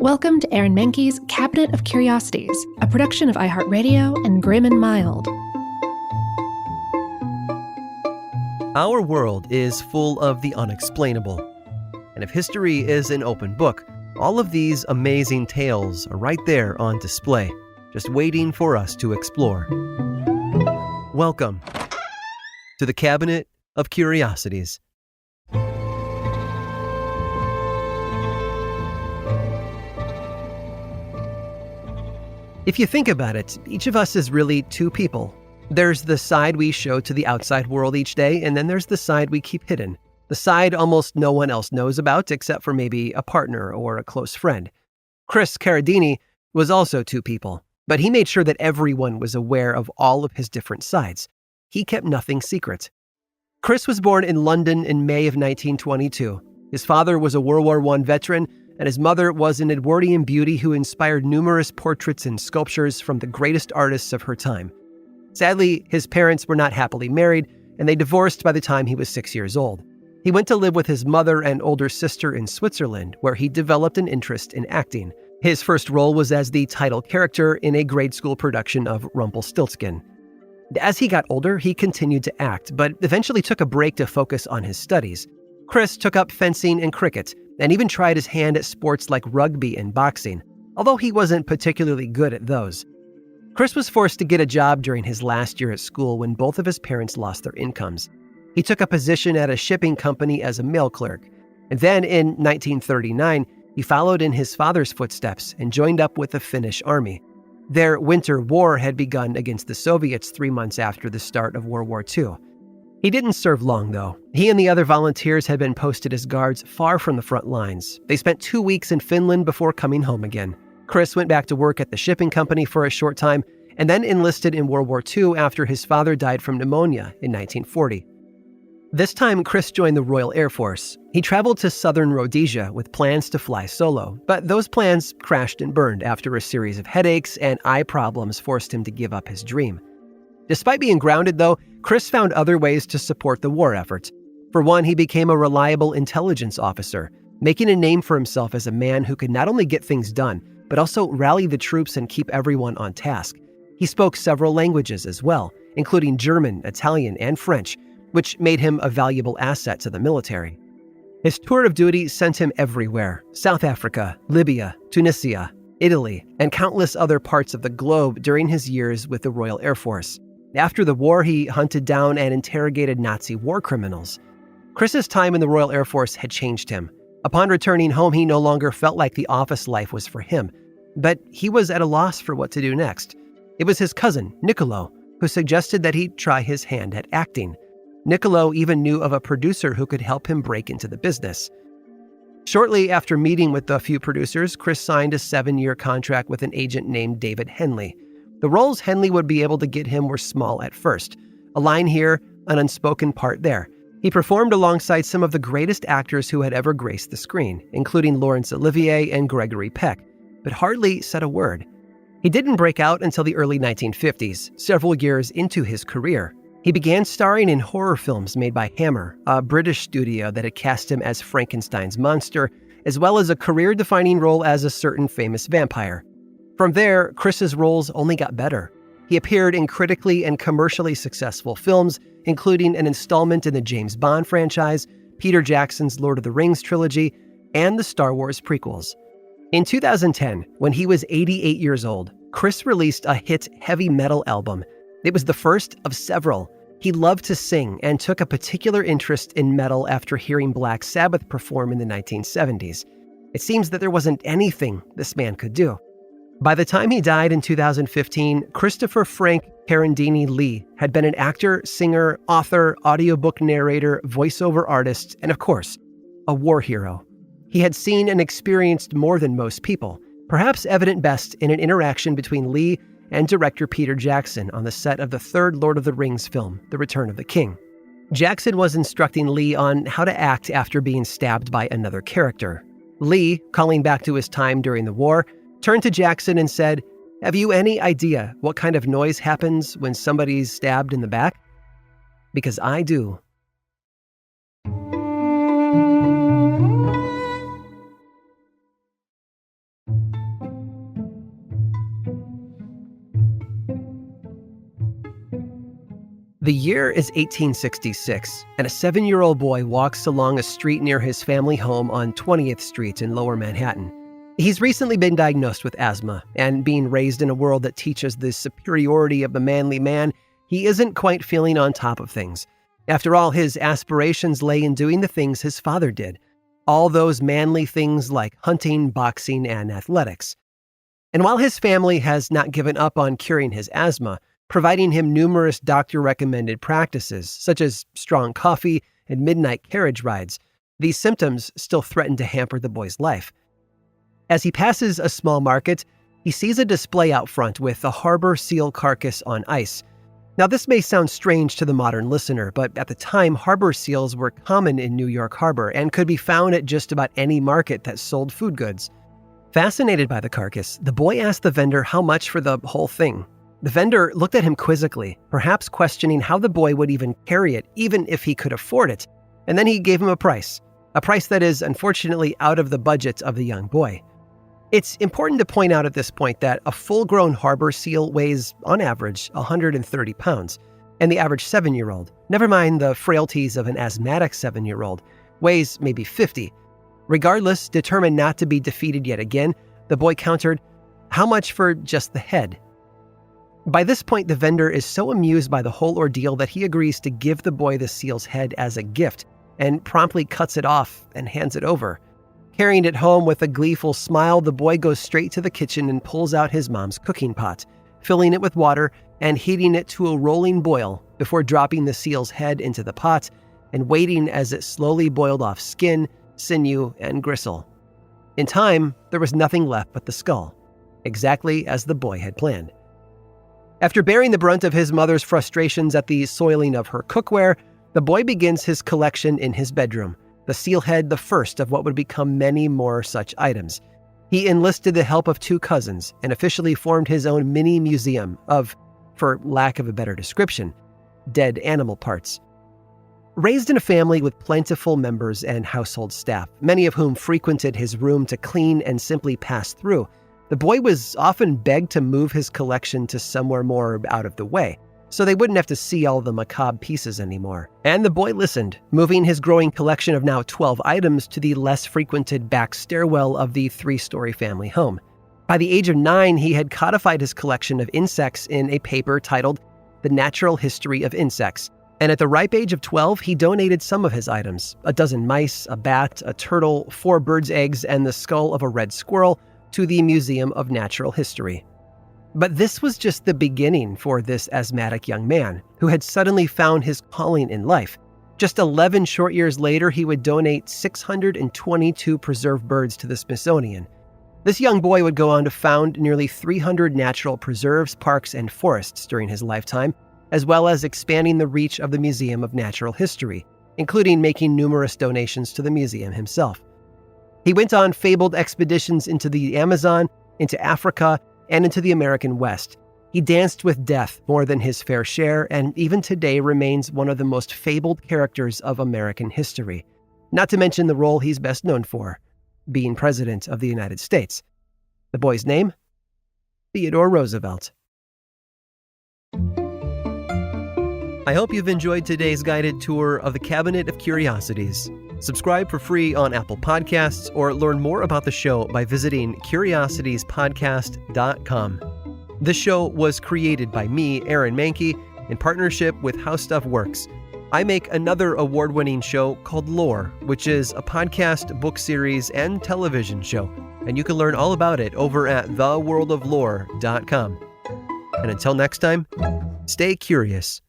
Welcome to Aaron Mahnke's Cabinet of Curiosities, a production of iHeartRadio and Grim and Mild. Our world is full of the unexplainable. And if history is an open book, all of these amazing tales are right there on display, just waiting for us to explore. Welcome to the Cabinet of Curiosities. If you think about it, each of us is really two people. There's the side we show to the outside world each day, and then there's the side we keep hidden. The side almost no one else knows about except for maybe a partner or a close friend. Chris Carradini was also two people, but he made sure that everyone was aware of all of his different sides. He kept nothing secret. Chris was born in London in May of 1922. His father was a World War I veteran, and his mother was an Edwardian beauty who inspired numerous portraits and sculptures from the greatest artists of her time. Sadly, his parents were not happily married, and they divorced by the time he was 6 years old. He went to live with his mother and older sister in Switzerland, where he developed an interest in acting. His first role was as the title character in a grade school production of Rumpelstiltskin. As he got older, he continued to act, but eventually took a break to focus on his studies. Chris took up fencing and cricket, and even tried his hand at sports like rugby and boxing, although he wasn't particularly good at those. Chris was forced to get a job during his last year at school when both of his parents lost their incomes. He took a position at a shipping company as a mail clerk, and then in 1939, he followed in his father's footsteps and joined up with the Finnish army. Their winter war had begun against the Soviets 3 months after the start of World War II. He didn't serve long, though. He and the other volunteers had been posted as guards far from the front lines. They spent 2 weeks in Finland before coming home again. Chris went back to work at the shipping company for a short time and then enlisted in World War II after his father died from pneumonia in 1940. This time, Chris joined the Royal Air Force. He traveled to southern Rhodesia with plans to fly solo, but those plans crashed and burned after a series of headaches and eye problems forced him to give up his dream. Despite being grounded, though, Chris found other ways to support the war effort. For one, he became a reliable intelligence officer, making a name for himself as a man who could not only get things done, but also rally the troops and keep everyone on task. He spoke several languages as well, including German, Italian, and French, which made him a valuable asset to the military. His tour of duty sent him everywhere: South Africa, Libya, Tunisia, Italy, and countless other parts of the globe during his years with the Royal Air Force. After the war, he hunted down and interrogated Nazi war criminals. Chris's time in the Royal Air Force had changed him. Upon returning home, he no longer felt like the office life was for him, but he was at a loss for what to do next. It was his cousin, Niccolo, who suggested that he try his hand at acting. Niccolo even knew of a producer who could help him break into the business. Shortly after meeting with the few producers, Chris signed a 7-year contract with an agent named David Henley. The roles Henley would be able to get him were small at first. A line here, an unspoken part there. He performed alongside some of the greatest actors who had ever graced the screen, including Laurence Olivier and Gregory Peck, but hardly said a word. He didn't break out until the early 1950s, several years into his career. He began starring in horror films made by Hammer, a British studio that had cast him as Frankenstein's monster, as well as a career-defining role as a certain famous vampire. From there, Chris's roles only got better. He appeared in critically and commercially successful films, including an installment in the James Bond franchise, Peter Jackson's Lord of the Rings trilogy, and the Star Wars prequels. In 2010, when he was 88 years old, Chris released a hit heavy metal album. It was the first of several. He loved to sing and took a particular interest in metal after hearing Black Sabbath perform in the 1970s. It seems that there wasn't anything this man could do. By the time he died in 2015, Christopher Frank Carradini Lee had been an actor, singer, author, audiobook narrator, voiceover artist, and of course, a war hero. He had seen and experienced more than most people, perhaps evident best in an interaction between Lee and director Peter Jackson on the set of the third Lord of the Rings film, The Return of the King. Jackson was instructing Lee on how to act after being stabbed by another character. Lee, calling back to his time during the war, turned to Jackson and said, "Have you any idea what kind of noise happens when somebody's stabbed in the back? Because I do." The year is 1866, and a 7-year-old boy walks along a street near his family home on 20th Street in Lower Manhattan. He's recently been diagnosed with asthma, and being raised in a world that teaches the superiority of the manly man, he isn't quite feeling on top of things. After all, his aspirations lay in doing the things his father did. All those manly things like hunting, boxing, and athletics. And while his family has not given up on curing his asthma, providing him numerous doctor-recommended practices, such as strong coffee and midnight carriage rides, these symptoms still threaten to hamper the boy's life. As he passes a small market, he sees a display out front with a harbor seal carcass on ice. Now, this may sound strange to the modern listener, but at the time, harbor seals were common in New York Harbor and could be found at just about any market that sold food goods. Fascinated by the carcass, the boy asked the vendor how much for the whole thing. The vendor looked at him quizzically, perhaps questioning how the boy would even carry it, even if he could afford it. And then he gave him a price that is unfortunately out of the budget of the young boy. It's important to point out at this point that a full-grown harbor seal weighs, on average, 130 pounds, and the average 7-year-old, never mind the frailties of an asthmatic 7-year-old, weighs maybe 50. Regardless, determined not to be defeated yet again, the boy countered, "How much for just the head?" By this point, the vendor is so amused by the whole ordeal that he agrees to give the boy the seal's head as a gift and promptly cuts it off and hands it over. Carrying it home with a gleeful smile, the boy goes straight to the kitchen and pulls out his mom's cooking pot, filling it with water and heating it to a rolling boil before dropping the seal's head into the pot and waiting as it slowly boiled off skin, sinew, and gristle. In time, there was nothing left but the skull, exactly as the boy had planned. After bearing the brunt of his mother's frustrations at the soiling of her cookware, the boy begins his collection in his bedroom, the seal head the first of what would become many more such items. He enlisted the help of 2 cousins and officially formed his own mini museum of, for lack of a better description, dead animal parts. Raised in a family with plentiful members and household staff, many of whom frequented his room to clean and simply pass through, the boy was often begged to move his collection to somewhere more out of the way, so they wouldn't have to see all the macabre pieces anymore. And the boy listened, moving his growing collection of now 12 items to the less frequented back stairwell of the 3-story family home. By the age of 9, he had codified his collection of insects in a paper titled The Natural History of Insects. And at the ripe age of 12, he donated some of his items, a dozen mice, a bat, a turtle, 4 birds' eggs, and the skull of a red squirrel, to the Museum of Natural History. But this was just the beginning for this asthmatic young man, who had suddenly found his calling in life. Just 11 short years later, he would donate 622 preserved birds to the Smithsonian. This young boy would go on to found nearly 300 natural preserves, parks, and forests during his lifetime, as well as expanding the reach of the Museum of Natural History, including making numerous donations to the museum himself. He went on fabled expeditions into the Amazon, into Africa, and into the American West. He danced with death more than his fair share, and even today remains one of the most fabled characters of American history. Not to mention the role he's best known for, being President of the United States. The boy's name? Theodore Roosevelt. I hope you've enjoyed today's guided tour of the Cabinet of Curiosities. Subscribe for free on Apple Podcasts or learn more about the show by visiting curiositiespodcast.com. This show was created by me, Aaron Mahnke, in partnership with How Stuff Works. I make another award-winning show called Lore, which is a podcast, book series, and television show, and you can learn all about it over at theworldoflore.com. And until next time, stay curious.